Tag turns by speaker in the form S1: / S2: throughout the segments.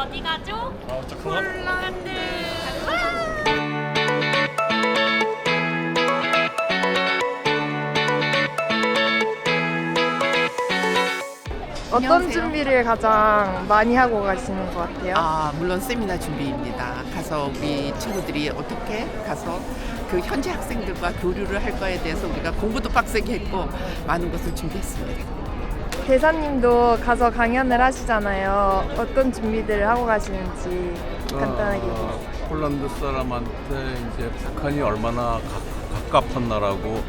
S1: 어디 가죠? 폴란드.
S2: 어떤 준비를 가장 많이 하고 가시는 것 같아요?
S3: 물론 세미나 준비입니다. 가서 우리 친구들이 어떻게 가서 그 현지 학생들과 교류를 할 거에 대해서 우리가 공부도 빡세게 했고 많은 것을 준비했습니다.
S2: 대사님도 가서 강연을 하시잖아요. 어떤 준비들을 하고 가시는지 간단하게 얘기해주세요.
S4: 폴란드 사람한테 이제 북한이 얼마나 갑갑한 나라고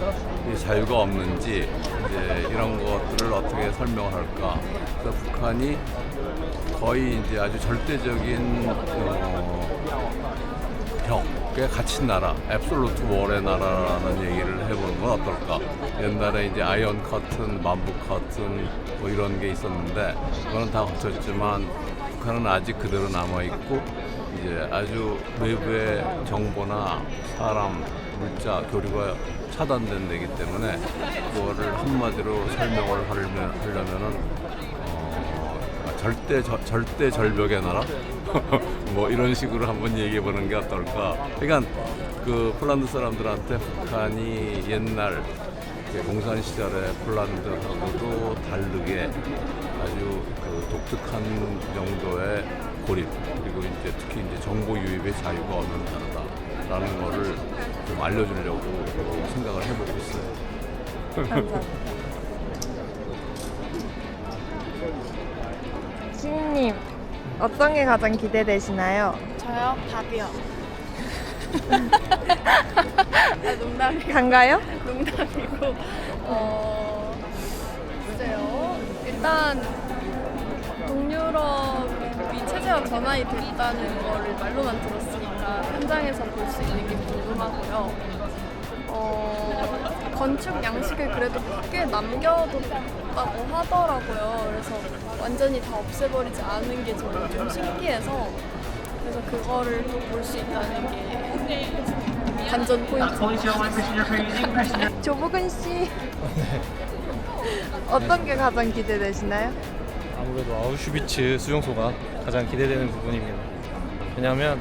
S4: 자유가 없는지 이제 이런 것들을 어떻게 설명을 할까. 그래서 북한이 거의 이제 아주 절대적인 벽에 갇힌 나라, 앱솔루트 월의 나라라는 얘기를 해보는 건 어떨까. 옛날에 이제 아이언 커튼, 만부 커튼 뭐 이런 게 있었는데 그거는 다 거쳤지만 북한은 아직 그대로 남아 있고 이제 아주 외부의 정보나 사람, 물자, 교류가 차단된 데이기 때문에 그거를 한마디로 설명을 하려면은 절대 절벽의 나라 뭐 이런 식으로 한번 얘기해 보는 게 어떨까. 그러니까 그 폴란드 사람들한테 북한이 옛날 공산 시절의 폴란드하고도 다르게 아주 그 독특한 정도의 고립, 그리고 이제 특히 이제 정보 유입의 자유가 없는 나라다라는 거를 좀 알려주려고 생각을 해보고 있어요.
S2: 감사합니다. 시민님, 어떤 게 가장 기대되시나요?
S5: 저요? 밥이요. 농담이고.
S2: 간가요?
S5: 농담이고. 글쎄요. 일단 동유럽이 체제가 전환이 됐다는 거를 말로만 들었으니까 현장에서 볼 수 있는 게 궁금하고요. 건축 양식을 그래도 꽤 남겨뒀다고 하더라고요. 그래서 완전히 다 없애버리지 않은 게 저는 좀 신기해서 그래서 그거를 또 볼 수 있다는 게 관전 포인트.
S2: 조복은 씨, 어떤 게 가장 기대되시나요?
S6: 아무래도 아우슈비츠 수용소가 가장 기대되는 부분입니다. 왜냐하면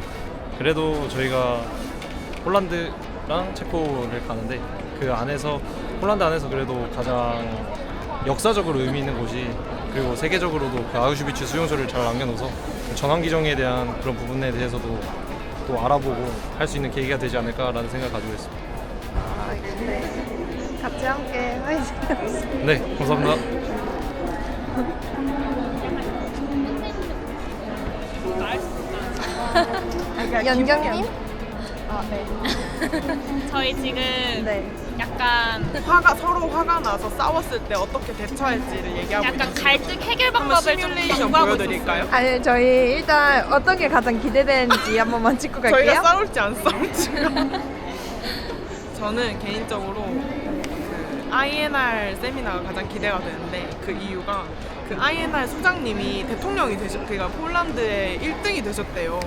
S6: 그래도 저희가 폴란드랑 체코를 가는데 그 안에서 폴란드 안에서 그래도 가장 역사적으로 의미 있는 곳이, 그리고 세계적으로도 그 아우슈비츠 수용소를 잘 남겨놓아서 전환 기정에 대한 그런 부분에 대해서도 또 알아보고 할 수 있는 계기가 되지 않을까라는 생각을 가지고 있습니다.
S2: 네. 같이 함께 화이팅!
S6: 네, 감사합니다.
S2: 연경님?
S1: 저희 지금
S2: 네.
S1: 약간
S7: 서로 화가 나서 싸웠을 때 어떻게 대처할지를 얘기하고
S1: 약간
S7: 있는데
S1: 갈등 해결
S7: 한번
S1: 방법을 좀
S7: 시뮬레이션
S1: 연구하고
S7: 보여드릴까요?
S1: 있었어요.
S2: 아니, 저희 일단 어떤 게 가장 기대되는지 한 번만 짚고 갈게요.
S7: 저희가 싸울지 안 싸울지가 저는 개인적으로 그 INR 세미나가 가장 기대가 되는데 그 이유가 그 INR 소장님이 대통령이 그러니까 폴란드의 1등이 되셨대요.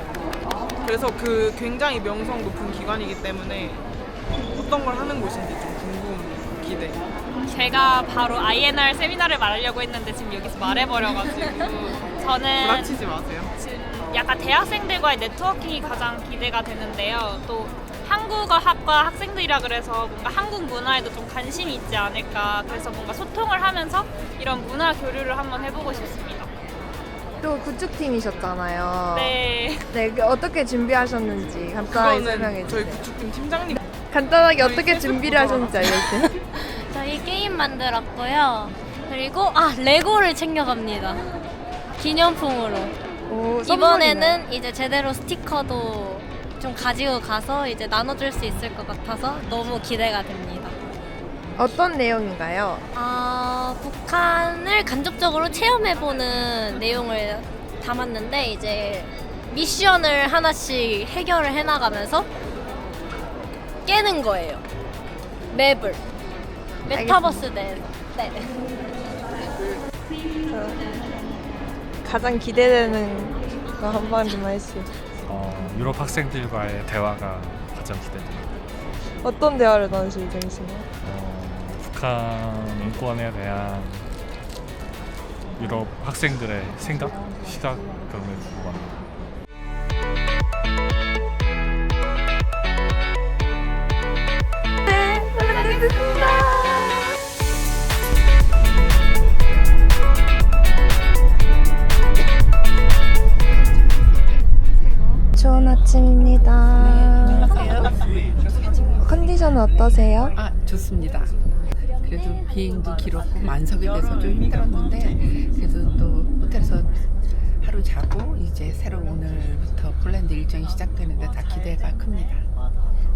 S7: 그래서 그 굉장히 명성 높은 기관이기 때문에 어떤 걸 하는 곳인지 좀 기대.
S1: 제가 바로 INR 세미나를 말하려고 했는데 지금 여기서 말해버려가지고 저는
S7: 부라치지 마세요.
S1: 지금 약간 대학생들과의 네트워킹이 가장 기대가 되는데요. 또 한국어학과 학생들이라 그래서 뭔가 한국 문화에도 좀 관심이 있지 않을까. 그래서 뭔가 소통을 하면서 이런 문화 교류를 한번 해보고 싶습니다.
S2: 또 구축팀이셨잖아요.
S1: 네.
S2: 네, 어떻게 준비하셨는지 간단하게 설명해
S7: 그거는 저희
S2: 주세요.
S7: 구축팀 팀장님
S2: 간단하게 어떻게 준비를 하셨는지 알려주세요.
S5: 저희 게임 만들었고요. 그리고 레고를 챙겨갑니다. 기념품으로.
S2: 오, 선물이네.
S5: 이번에는 이제 제대로 스티커도 좀 가지고 가서 이제 나눠줄 수 있을 것 같아서 너무 기대가 됩니다.
S2: 어떤 내용인가요?
S5: 북한을 간접적으로 체험해보는 내용을 담았는데 이제 미션을 하나씩 해결을 해나가면서 깨는 거예요. 맵을. 메타버스 내에서. 네.
S2: 가장 기대되는 거 한 번만 해주세요.
S8: 유럽 학생들과의 대화가 가장 기대됩니다.
S2: 어떤 대화를 나누실 예정이신가요?
S8: 북한 인권에 대한 유럽 학생들의 생각, 시각 그런 걸 보고 합니다.
S2: 좋은 아침입니다.
S3: 안녕하세요.
S2: 컨디션은 어떠세요?
S3: 아, 좋습니다. 그래도 비행도 길었고 만석이 돼서 좀 힘들었는데 그래도 또 호텔에서 하루 자고 이제 새로 오늘부터 폴란드 일정이 시작되는데 다 기대가 큽니다.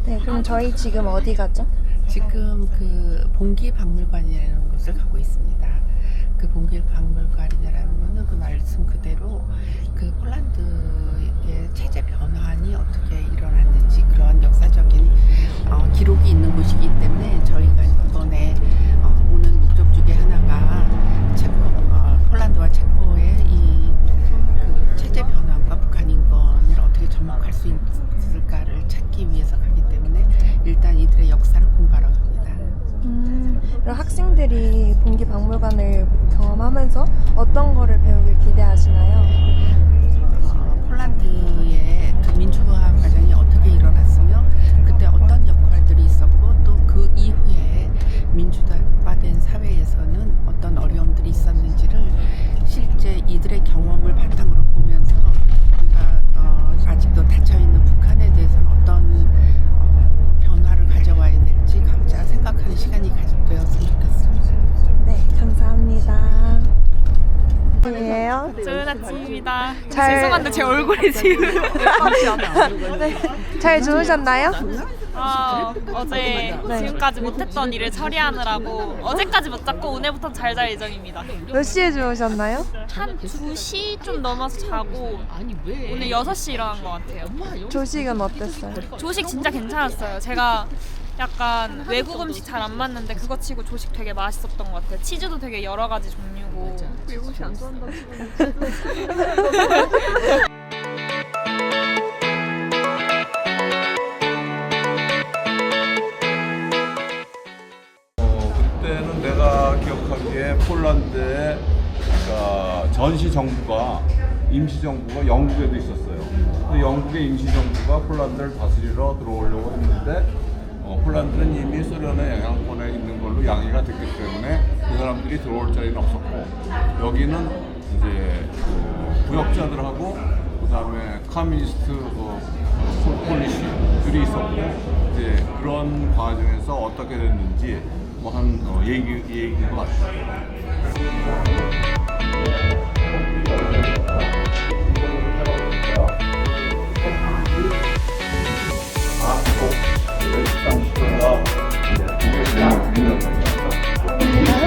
S2: 네, 그럼 저희 지금 어디 가죠?
S3: 지금 그 봉기박물관이라는 곳을 가고 있습니다. 그 봉기박물관이라는 거는 그 말씀 그대로 그 폴란드의 체제 변환이 어떻게 일어났는지 그런 역사적인 기록이 있는 곳이기 때문에 저희가 이번에 오는 목적 중에 하나가 폴란드와 체코의 이 그 체제 변환과 북한 인권을 어떻게 접목할 수 있을까를 찾기 위해서 가기 때문에 일단 이들의 역사를 공부하러 갑니다.
S2: 그럼 학생들이 봉기 박물관을 경험하면서 어떤 거를 배우길 기대하시나요?
S3: 폴란드의 민주화 과정이 어떻게 일어났으며 그때 어떤 역할들이 있었고 또 그 이후에 민주화된 사회에서는 어떤 어려움들이 있었는지를 실제 이들의 경험을 바탕으로 보면서 우리가 아직도 닫혀있는 북한에 대해서는 어떤 변화를 가져와야 될지 각자 생각하는 시간이 되었으면 좋겠습니다.
S2: 네, 감사합니다. 예요?
S1: 좋은 아침입니다.
S2: 잘-
S1: 죄송한데 제 얼굴이 지금
S2: 네, 잘 주무셨나요?
S1: 어제
S2: 네.
S1: 지금까지 못했던 일을 처리하느라고 어제까지 못 잤고 오늘부터 잘 잘 예정입니다.
S2: 몇 시에 주무셨나요?
S1: 한 2시 좀 넘어서 자고 오늘 6시 일어난 것 같아요.
S2: 조식은 어땠어요?
S1: 조식 진짜 괜찮았어요. 제가 약간 외국 음식 잘 안 맞는데 그거 치고 조식 되게 맛있었던 것 같아요. 치즈도 되게 여러 가지 종류고.
S5: 일본식 안 좋아한다고
S9: 그때는 내가 기억하기에 폴란드의 그러니까 전시 정부가 임시 정부가 영국에도 있었어요. 그 영국의 임시 정부가 폴란드를 다스리러 들어오려고 했는데 폴란드는 이미 소련의 영향권에 있는 걸로 양해가 됐기 때문에 그 사람들이 들어올 자리는 없었고 여기는 이제 부역자들하고 그다음에 커뮤니스트 폴리시들이 있었고 이제 그런 과정에서 어떻게 됐는지 뭐 한 얘기인 것 같아요.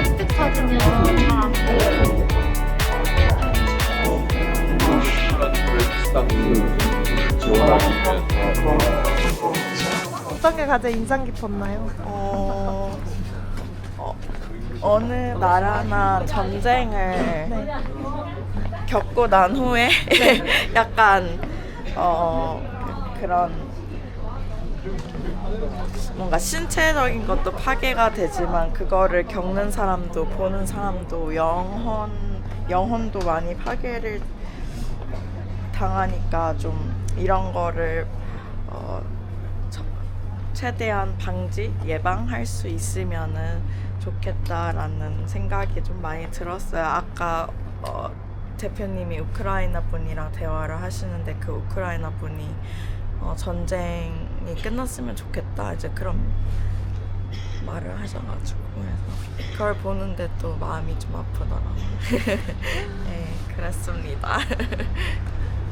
S5: 흑백 사진이랑 잘안 보여요.
S2: 어떤 게 가장 인상 깊었나요?
S10: 어느 나라나 전쟁을 겪고 난 후에 약간 그런 뭔가 신체적인 것도 파괴가 되지만 그거를 겪는 사람도 보는 사람도 영혼도 많이 파괴를 당하니까 좀 이런 거를 최대한 예방할 수 있으면은 좋겠다라는 생각이 좀 많이 들었어요. 아까 대표님이 우크라이나 분이랑 대화를 하시는데 그 우크라이나 분이 전쟁이 끝났으면 좋겠다 이제 그런 말을 하셔가지고 그래서 그걸 보는데 또 마음이 좀 아프더라고요. 네, 그랬습니다.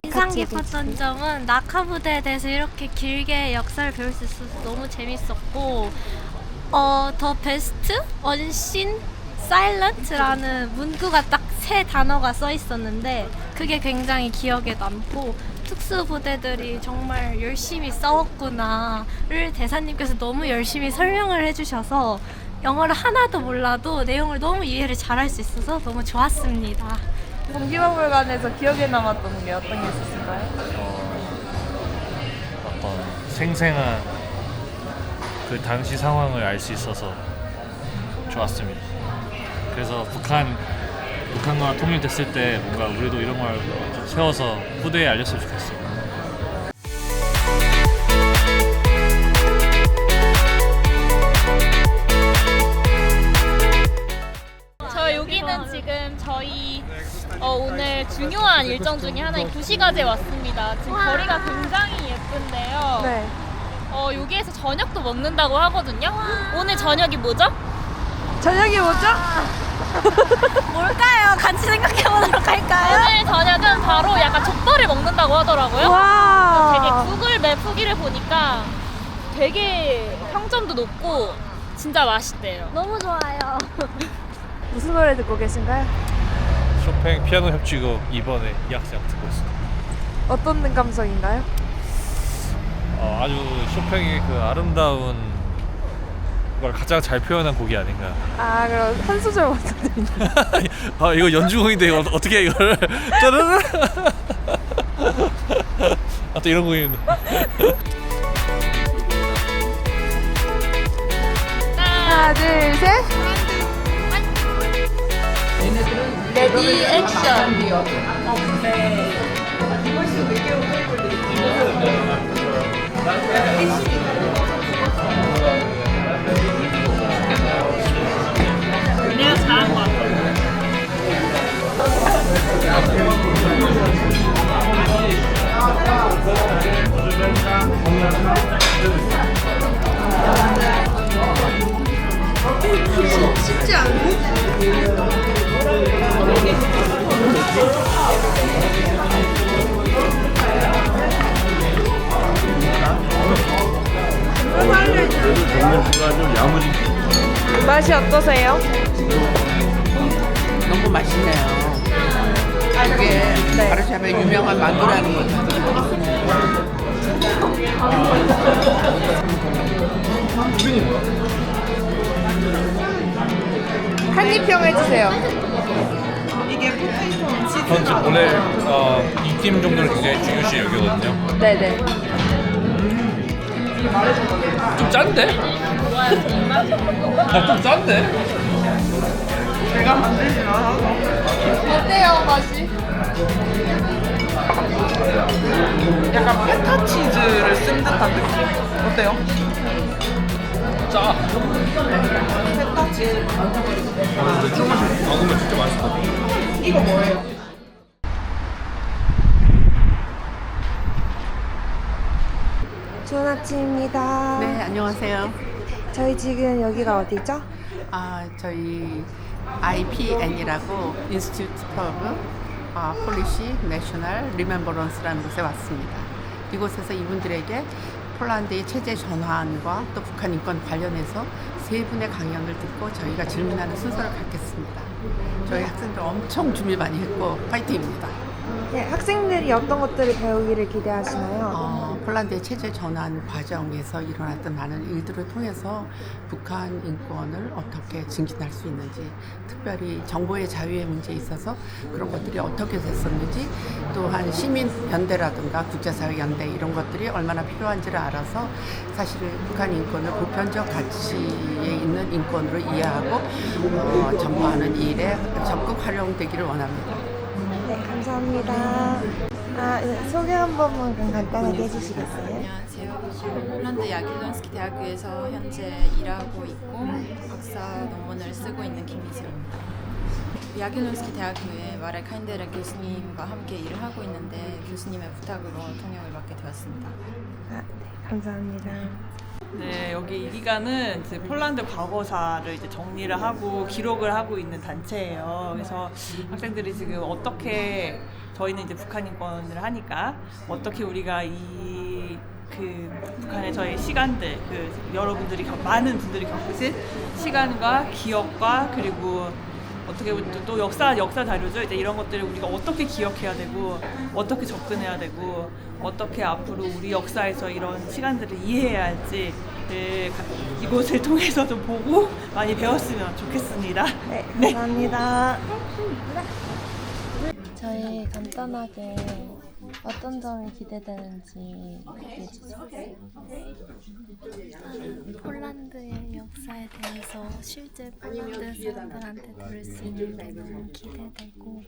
S11: 인상 깊었던 점은 낙하 부대에 대해서 이렇게 길게 역사를 배울 수 있어서 너무 재밌었고 더 베스트, 언신, 사일런트라는 문구가 딱 세 단어가 써 있었는데 그게 굉장히 기억에 남고 특수부대들이 정말 열심히 싸웠구나를 대사님께서 너무 열심히 설명을 해주셔서 영어를 하나도 몰라도 내용을 너무 이해를 잘할 수 있어서 너무 좋았습니다.
S2: 봉기박물관에서 기억에 남았던 게 어떤 게 있었을까요?
S8: 어떤 생생한 그 당시 상황을 알 수 있어서 좋았습니다. 그래서 북한과 통일됐을 때 뭔가 우리도 이런 걸 세워서 후대에 알렸으면 좋겠어요.
S1: 저 여기는 지금 저희 오늘 중요한 일정 중에 하나인 구시가지에 왔습니다. 지금 거리가 굉장히 예쁜데요.
S2: 네.
S1: 여기에서 저녁도 먹는다고 하거든요. 오늘 저녁이 뭐죠?
S2: 저녁이 뭐죠?
S11: 뭘까요? 같이 생각해보도록 할까요?
S1: 오늘 저녁은 바로 약간 족발을 먹는다고 하더라고요.
S2: 와.
S1: 되게 구글 맵 후기를 보니까 되게 평점도 높고 진짜 맛있대요.
S11: 너무 좋아요.
S2: 무슨 노래 듣고 계신가요?
S8: 쇼팽 피아노 협주곡 2번에 약속 듣고 있습니다.
S2: 어떤 감성인가요?
S8: 아주 쇼팽의 그 아름다운 걸 가장 잘 표현한 곡이 아닌가.
S2: 아, 그럼 한 소절 부탁드립니다.
S8: 이거 연주곡인데 이거 어떻게 해, 이걸. 짜르르. 또 이런 곡이는데.
S2: 하나, 둘, 셋.
S1: 레디 액션. 내가 잘한 것 같아.
S2: 쉽지 않네. 맛이 어떠세요?
S3: 너무 맛있네요. 이게 바르샤바의 유명한 만두라는 거죠.
S2: 한입평 해주세요.
S8: 전 원래 익힘 정도를 굉장히 중요시 여기거든요.
S2: 네네.
S8: 좀 짠데? 좀 짠데?
S7: 내가 만들진 않아서.
S2: 어때요, 맛이?
S7: 약간 페타 치즈를 쓴 듯한 느낌. 어때요?
S8: 짜.
S7: 페타 치즈.
S8: 먹으면 진짜 맛있어.
S7: 이거 뭐예요?
S2: 좋은 아침입니다.
S3: 네, 안녕하세요.
S2: 저희 지금 여기가 어디죠?
S3: 저희 IPN이라고 Institute of Polish National Remembrance라는 곳에 왔습니다. 이곳에서 이분들에게 폴란드의 체제 전환과 또 북한 인권 관련해서 세 분의 강연을 듣고 저희가 질문하는 순서를 갖겠습니다. 저희 학생들 엄청 준비 많이 했고 파이팅입니다.
S2: 네, 학생들이 어떤 것들을 배우기를 기대하시나요?
S3: 폴란드의 체제 전환 과정에서 일어났던 많은 일들을 통해서 북한 인권을 어떻게 증진할 수 있는지, 특별히 정보의 자유의 문제에 있어서 그런 것들이 어떻게 됐었는지, 또한 시민연대라든가 국제사회 연대 이런 것들이 얼마나 필요한지를 알아서 사실은 북한 인권을 보편적 가치에 있는 인권으로 이해하고 전파하는 일에 적극 활용되기를 원합니다.
S2: 네, 감사합니다. 소개 한 번만 간단하게 해주시겠어요?
S12: 안녕하세요. 폴란드 야길론스키 대학교에서 현재 일하고 있고 박사 논문을 쓰고 있는 김희수입니다. 야길론스키 대학교에 마레 카인데르 교수님과 함께 일을 하고 있는데 교수님의 부탁으로 통역을 맡게 되었습니다.
S2: 네, 감사합니다.
S13: 네, 여기 이기가는 이제 폴란드 과거사를 이제 정리를 하고 기록을 하고 있는 단체예요. 그래서 학생들이 지금 어떻게 저희는 이제 북한 인권을 하니까 어떻게 우리가 북한의 저희 시간들, 여러분들이 많은 분들이 겪으신 시간과 기억과 그리고 어떻게 보면 또 역사 자료죠. 이제 이런 것들을 우리가 어떻게 기억해야 되고 어떻게 접근해야 되고 어떻게 앞으로 우리 역사에서 이런 시간들을 이해해야 할지 이곳을 통해서 좀 보고 많이 배웠으면 좋겠습니다.
S2: 네, 감사합니다.
S11: 저희 간단하게 어떤 점이 기대되는지 얘기해 주세요. 폴란드의 역사에 대해서 실제 폴란드 사람들한테 들을 수 있는 게 너무 기대되고,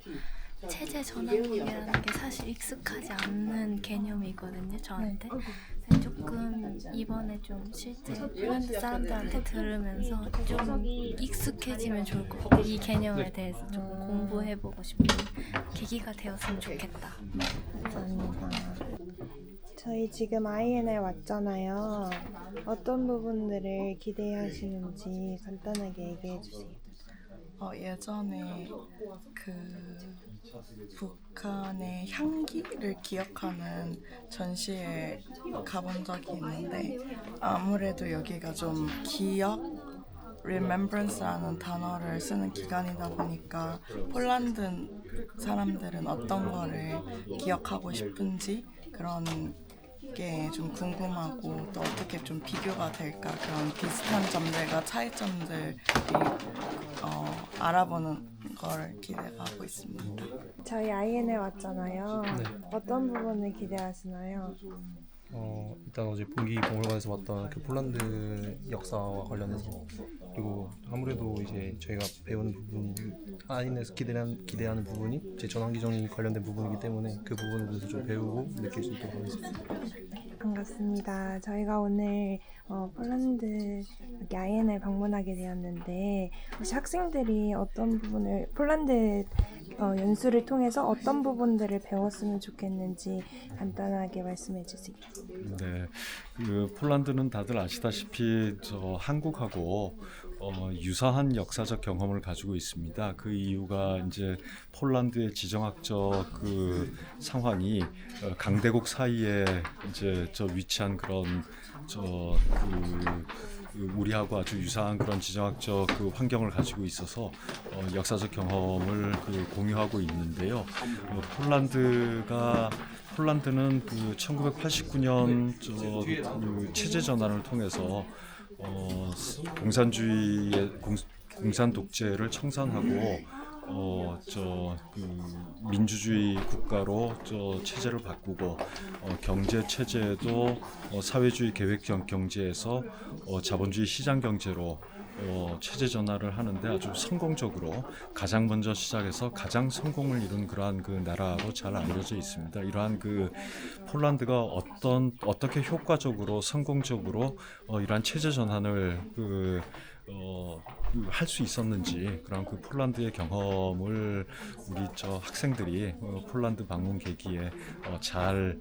S11: 체제 전환국이라는 게 사실 익숙하지 않는 개념이거든요, 저한테. 조금 이번에 좀 실제 폴란드 사람들한테 들으면서 좀 익숙해지면 좋을 것 같고 이 개념에 대해서 좀 공부해보고 싶은 계기가 되었으면 좋겠다.
S2: 감사합니다. 저희 지금 IN에 왔잖아요. 어떤 부분들을 기대하시는지 간단하게 얘기해 주세요.
S10: 예전에 그 북한의 향기를 기억하는 전시에 가본 적이 있는데 아무래도 여기가 좀 기억, remembrance라는 단어를 쓰는 기간이다 보니까 폴란드 사람들은 어떤 거를 기억하고 싶은지 그런 게 좀 궁금하고 또 어떻게 좀 비교가 될까 그런 비슷한 점들과 차이점들이 알아보는 걸 기대하고 있습니다.
S2: 저희 IN에 왔잖아요.
S6: 네.
S2: 어떤 부분을 기대하시나요?
S6: 일단 어제 봉기 박물관에서 봤던 그 폴란드 역사와 관련해서 그리고 아무래도 이제 저희가 배우는 부분이 아인에서 기대하는 부분이 제 전환기종이 관련된 부분이기 때문에 그 부분에 대해서 좀 배우고 느낄 수 있도록 하겠습니다.
S2: 반갑습니다. 저희가 오늘 폴란드 IN을 방문하게 되었는데 혹시 학생들이 어떤 부분을 폴란드 연수를 통해서 어떤 부분들을 배웠으면 좋겠는지 간단하게 말씀해 주세요.
S14: 네, 그 폴란드는 다들 아시다시피 한국하고 유사한 역사적 경험을 가지고 있습니다. 그 이유가 이제 폴란드의 지정학적 그 상황이 강대국 사이에 이제 위치한 그런 우리하고 아주 유사한 그런 지정학적 그 환경을 가지고 있어서 역사적 경험을 공유하고 있는데요. 폴란드는 그 1989년 그 체제 전환을 통해서 공산 독재를 청산하고 민주주의 국가로 체제를 바꾸고 경제 체제도 사회주의 계획적 경제에서 자본주의 시장 경제로 체제 전환을 하는데 아주 성공적으로 가장 먼저 시작해서 가장 성공을 이룬 그러한 그 나라로 잘 알려져 있습니다. 이러한 그 폴란드가 어떻게 효과적으로 성공적으로 이러한 체제 전환을 할 수 있었는지 그런 그 폴란드의 경험을 우리 학생들이 폴란드 방문 계기에 잘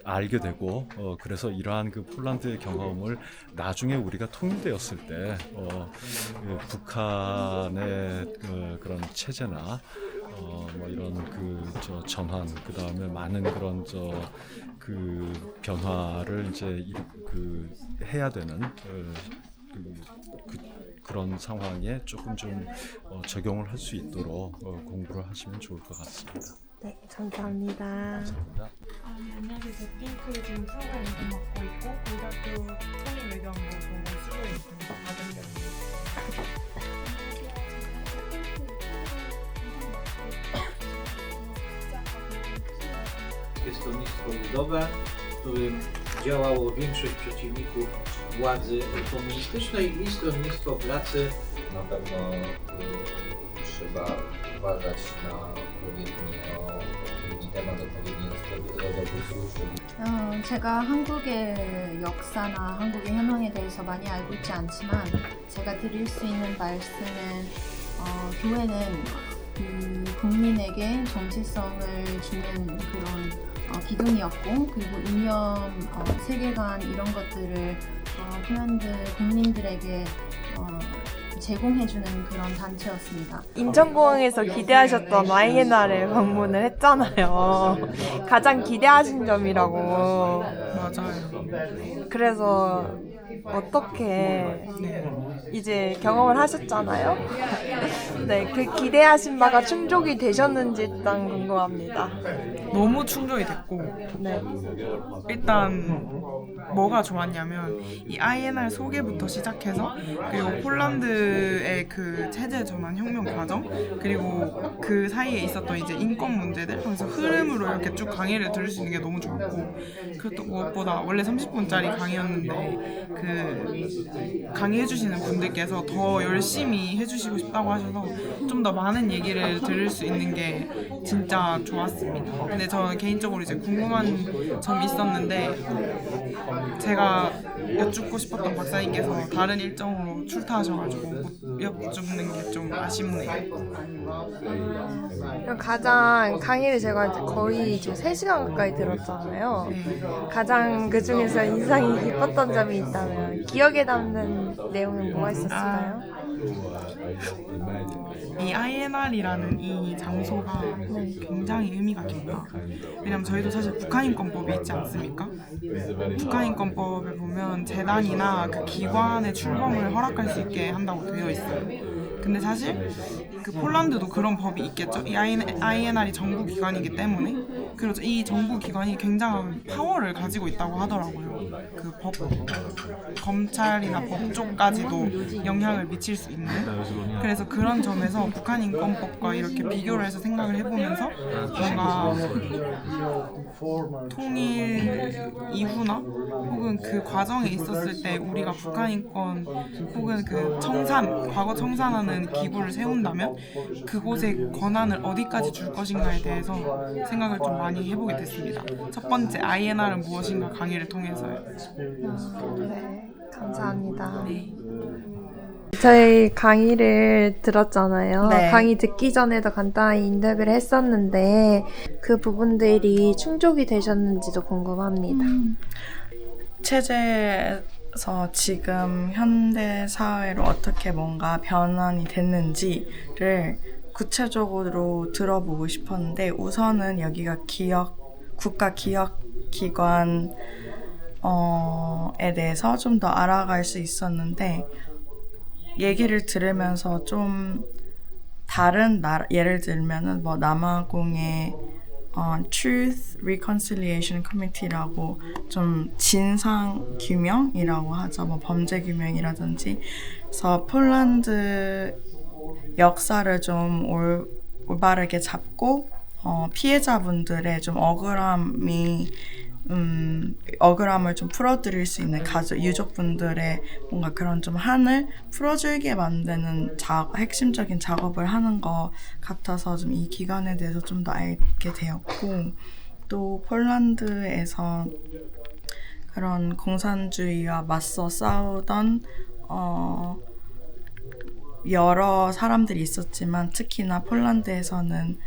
S14: 알게 되고 그래서 이러한 그 폴란드의 경험을 나중에 우리가 통일되었을 때 북한의 그런 체제나 이런 전환 그 다음에 많은 그런 변화를 이제 해야 되는 그런 상황에 조금 좀 적용을 할 수 있도록 공부를 하시면 좋을 것 같습니다.
S2: 네, 감사합니다.
S14: 감사합니다.
S15: 안녕하세요. 백핑크를 지금 수학을 맡고 있고 고등학교 통일외교안보공을 쓰고 있습니다. 박은경입니다.
S16: Jest to stronnictwo ludowe, w którym działało większość przeciwników władzy komunistycznej i stronnictwo pracy. Na pewno trzeba uważać na odpowiedni temat, odpowiedni rodowy służb.
S12: 제가 한국의 역사나 한국의 현황에 대해서 많이 알고 있지 않지만 제가 드릴 수 있는 말씀은 교회는 국민에게 정체성을 주는 그런 기둥이었고 그리고 이념, 세계관 이런 것들을 폴란드 국민들에게 제공해주는 그런 단체였습니다.
S2: 인천공항에서 기대하셨던 INR을 방문을 했잖아요. 가장 기대하신 점이라고.
S7: 맞아요.
S2: 그래서 어떻게 이제 경험을 하셨잖아요. 네, 그 기대하신 바가 충족이 되셨는지 일단 궁금합니다.
S7: 너무 충족이 됐고
S2: 네.
S7: 일단 뭐가 좋았냐면 이 INR 소개부터 시작해서 그리고 폴란드의 그 체제 전환 혁명 과정 그리고 그 사이에 있었던 이제 인권 문제들 하면서 흐름으로 이렇게 쭉 강의를 들을 수 있는 게 너무 좋았고 그것도 무엇보다 원래 30분짜리 강의였는데 그 그 강의해주시는 분들께서 더 열심히 해주시고 싶다고 하셔서 좀 더 많은 얘기를 들을 수 있는 게 진짜 좋았습니다. 근데 저는 개인적으로 이제 궁금한 점이 있었는데 제가 여쭙고 싶었던 박사님께서 다른 일정으로 출타하셔가지고 못 여쭙는 게 좀 아쉽네요.
S2: 가장 강의를 제가 이제 거의 지금 3시간 가까이 들었잖아요. 가장 그 중에서 인상이 깊었던 점이 있다면 기억에 남는 내용은 뭐가 있었을까요?
S7: 이 INR이라는 이 장소가 굉장히 의미가 깊다. 왜냐면 저희도 사실 북한인권법이 있지 않습니까? 북한인권법을 보면 재단이나 그 기관의 출범을 허락할 수 있게 한다고 되어 있어요. 근데 사실 그 폴란드도 그런 법이 있겠죠. 이 INR이 정부 기관이기 때문에. 그래서 이 정부 기관이 굉장한 파워를 가지고 있다고 하더라고요. 그 법, 검찰이나 법 쪽까지도 영향을 미칠 수 있는. 그래서 그런 점에서 북한인권법과 이렇게 비교를 해서 생각을 해보면서 뭔가 통일 이후나 혹은 그 과정에 있었을 때 우리가 북한인권 혹은 그 청산, 과거 청산하는 기구를 세운다면 그곳의 권한을 어디까지 줄 것인가에 대해서 생각을 좀 많이 해보게 됐습니다. 첫 번째 INR은 무엇인가 강의를 통해서요.
S2: 네, 감사합니다.
S7: 네.
S2: 저희 강의를 들었잖아요.
S10: 네.
S2: 강의 듣기 전에도 간단히 인터뷰를 했었는데 그 부분들이 충족이 되셨는지도 궁금합니다.
S10: 체제에서 지금 현대 사회로 어떻게 뭔가 변환이 됐는지를 구체적으로 들어보고 싶었는데 우선은 여기가 국가 기획기관에 대해서 좀 더 알아갈 수 있었는데 얘기를 들으면서 좀 다른 나라, 예를 들면은 뭐 남아공의 Truth Reconciliation Committee라고 좀 진상 규명이라고 하죠. 뭐 범죄 규명이라든지. 그래서 폴란드 역사를 좀 올바르게 잡고 피해자분들의 좀 억울함을 좀 풀어드릴 수 있는 유족분들의 뭔가 그런 좀 한을 풀어주게 만드는 핵심적인 작업을 하는 것 같아서 좀 이 기관에 대해서 좀 더 알게 되었고 또 폴란드에서 그런 공산주의와 맞서 싸우던 여러 사람들이 있었지만 특히나 폴란드에서는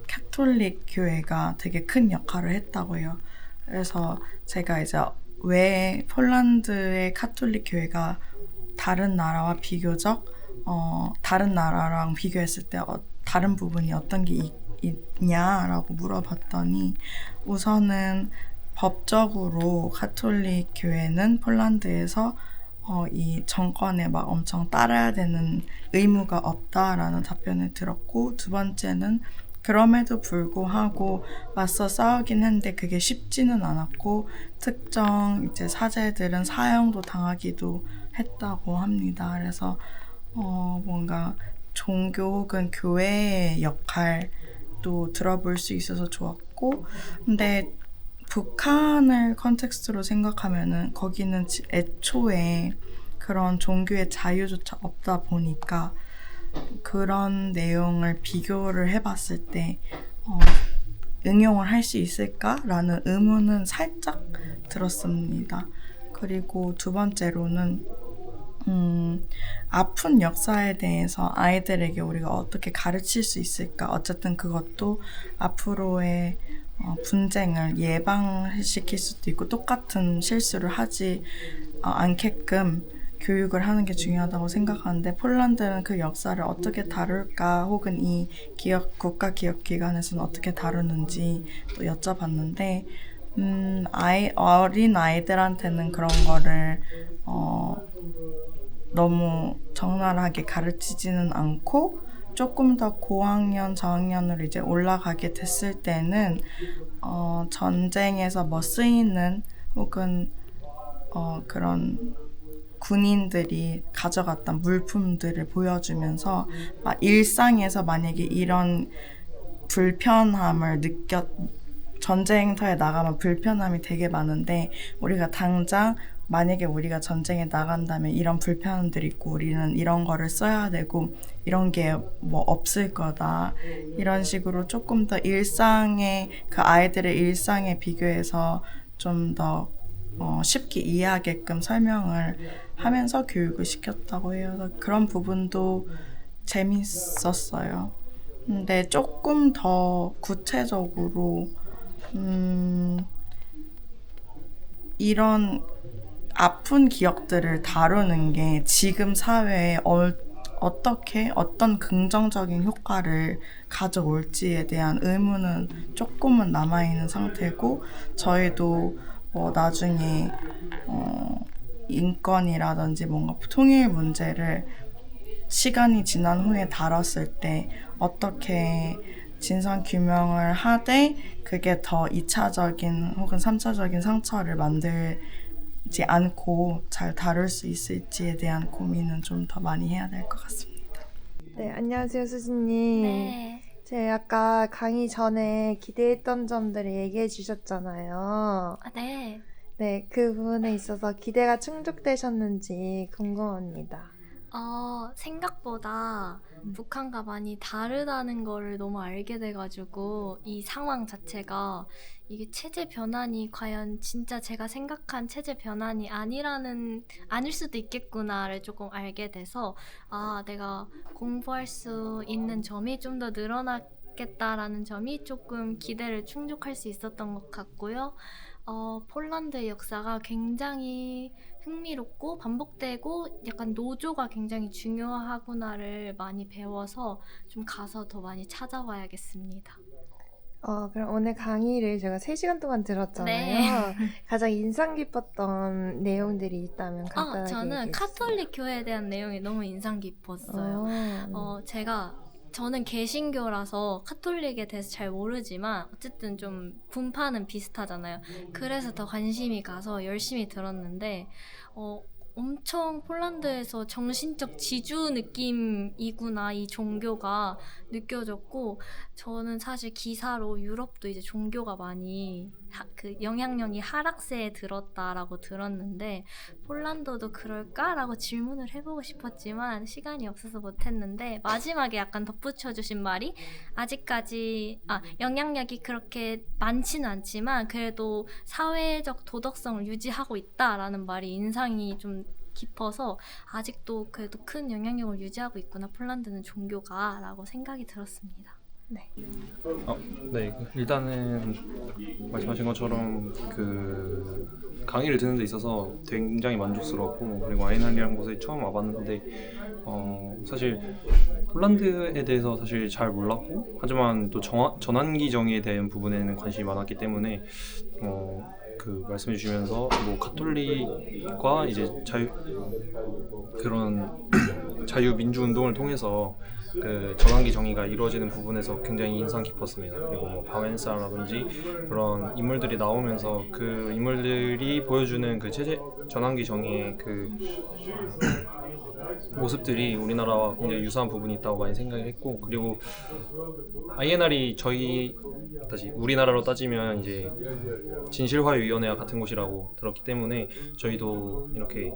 S10: 가톨릭 교회가 되게 큰 역할을 했다고 해요. 그래서 제가 이제 왜 폴란드의 가톨릭 교회가 다른 나라와 비교적 다른 나라랑 비교했을 때 다른 부분이 어떤 게 있냐라고 물어봤더니 우선은 법적으로 가톨릭 교회는 폴란드에서 이 정권에 막 엄청 따라야 되는 의무가 없다라는 답변을 들었고 두 번째는 그럼에도 불구하고 맞서 싸우긴 했는데 그게 쉽지는 않았고 특정 이제 사제들은 사형도 당하기도 했다고 합니다. 그래서 뭔가 종교 혹은 교회의 역할도 들어볼 수 있어서 좋았고 근데 북한을 컨텍스트로 생각하면은 거기는 애초에 그런 종교의 자유조차 없다 보니까 그런 내용을 비교를 해봤을 때 응용을 할 수 있을까라는 의문은 살짝 들었습니다. 그리고 두 번째로는 아픈 역사에 대해서 아이들에게 우리가 어떻게 가르칠 수 있을까? 어쨌든 그것도 앞으로의 분쟁을 예방시킬 수도 있고 똑같은 실수를 하지 않게끔 교육을 하는 게 중요하다고 생각하는데 폴란드는 그 역사를 어떻게 다룰까 혹은 이 국가기억기관에서는 어떻게 다루는지 또 여쭤봤는데 어린 아이들한테는 그런 거를 너무 적나라하게 가르치지는 않고 조금 더 고학년, 저학년으로 이제 올라가게 됐을 때는 전쟁에서 뭐 쓰이는 혹은 그런 군인들이 가져갔던 물품들을 보여주면서 일상에서 만약에 이런 불편함을 전쟁터에 나가면 불편함이 되게 많은데 우리가 당장 만약에 우리가 전쟁에 나간다면 이런 불편함들이 있고 우리는 이런 거를 써야 되고 이런 게 뭐 없을 거다. 이런 식으로 조금 더 일상에 그 아이들의 일상에 비교해서 좀 더 쉽게 이해하게끔 설명을 하면서 교육을 시켰다고 해요. 그런 부분도 재밌었어요. 근데 조금 더 구체적으로 이런 아픈 기억들을 다루는 게 지금 사회에 어떻게 어떤 긍정적인 효과를 가져올지에 대한 의문은 조금은 남아있는 상태고 저희도 나중에 인권이라든지 뭔가 통일 문제를 시간이 지난 후에 다뤘을 때 어떻게 진상규명을 하되 그게 더 2차적인 혹은 3차적인 상처를 만들지 않고 잘 다룰 수 있을지에 대한 고민은 좀 더 많이 해야 될 것 같습니다.
S2: 네, 안녕하세요, 수진님.
S11: 네.
S2: 제가 아까 강의 전에 기대했던 점들을 얘기해 주셨잖아요.
S11: 네.
S2: 네, 그 부분에 있어서 기대가 충족되셨는지 궁금합니다.
S11: 생각보다 북한과 많이 다르다는 거를 너무 알게 돼가지고 이 상황 자체가 이게 체제 변환이 과연 진짜 제가 생각한 체제 변환이 아닐 수도 있겠구나를 조금 알게 돼서 내가 공부할 수 있는 점이 좀 더 늘어났겠다라는 점이 조금 기대를 충족할 수 있었던 것 같고요. 폴란드의 역사가 굉장히 흥미롭고 반복되고 약간 노조가 굉장히 중요하구나를 많이 배워서 좀 가서 더 많이 찾아와야겠습니다.
S2: 그럼 오늘 강의를 제가 3시간 동안 들었잖아요.
S11: 네.
S2: 가장 인상 깊었던 내용들이 있다면 간단하게
S11: 저는
S2: 얘기해 주세요.
S11: 카톨릭 교회에 대한 내용이 너무 인상 깊었어요. 저는 개신교라서 카톨릭에 대해서 잘 모르지만 어쨌든 좀 분파는 비슷하잖아요. 그래서 더 관심이 가서 열심히 들었는데 엄청 폴란드에서 정신적 지주 느낌이구나 이 종교가 느껴졌고 저는 사실 기사로 유럽도 이제 종교가 많이 그 영향력이 하락세에 들었다라고 들었는데 폴란드도 그럴까라고 질문을 해보고 싶었지만 시간이 없어서 못했는데 마지막에 약간 덧붙여주신 말이 아직까지 영향력이 그렇게 많지는 않지만 그래도 사회적 도덕성을 유지하고 있다라는 말이 인상이 좀 깊어서 아직도 그래도 큰 영향력을 유지하고 있구나 폴란드는 종교가 라고 생각이 들었습니다.
S2: 네.
S6: 네, 일단은 말씀하신 것처럼 그 강의를 듣는 데 있어서 굉장히 만족스러웠고 그리고 아이날이라는 곳에 처음 와봤는데 사실 폴란드에 대해서 사실 잘 몰랐고 하지만 또 전환기 정의에 대한 부분에는 관심이 많았기 때문에 그 말씀해 주시면서 뭐 가톨릭과 이제 그런 자유민주 운동을 통해서 그 전환기 정의가 이루어지는 부분에서 굉장히 인상 깊었습니다. 그리고 뭐 바웬사라든지 그런 인물들이 나오면서 그 인물들이 보여주는 그 체제 전환기 정의의 그 모습들이 우리나라와 굉장히 유사한 부분이 있다고 많이 생각했고 그리고 INR이 우리나라로 따지면 이제 진실화위원회와 같은 곳이라고 들었기 때문에 저희도 이렇게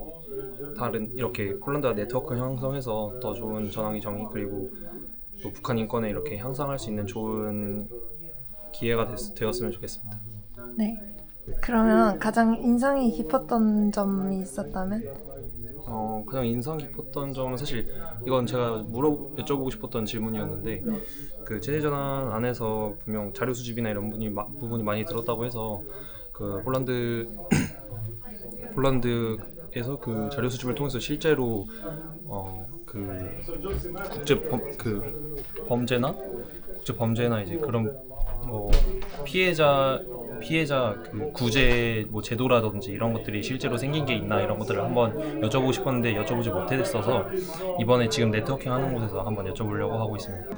S6: 폴란드와 네트워크를 형성해서 더 좋은 전환기 정의 그리고 또 북한 인권을 이렇게 향상할 수 있는 좋은 기회가 되었으면 좋겠습니다.
S2: 네. 그러면 가장 인상이 깊었던 점이 있었다면?
S6: 가장 인상 깊었던 점은 사실 이건 제가 여쭤보고 싶었던 질문이었는데 그 체제 전환 안에서 분명 자료 수집이나 이런 부분이 많이 들었다고 해서 그 폴란드에서 그 자료 수집을 통해서 실제로 그 국제 범죄나 이제 그런 뭐 피해자 그 구제 뭐 제도라든지 이런 것들이 실제로 생긴 게 있나 이런 것들을 한번 여쭤보고 싶었는데 여쭤보지 못했어서 이번에 지금 네트워킹 하는 곳에서 한번 여쭤보려고 하고 있습니다.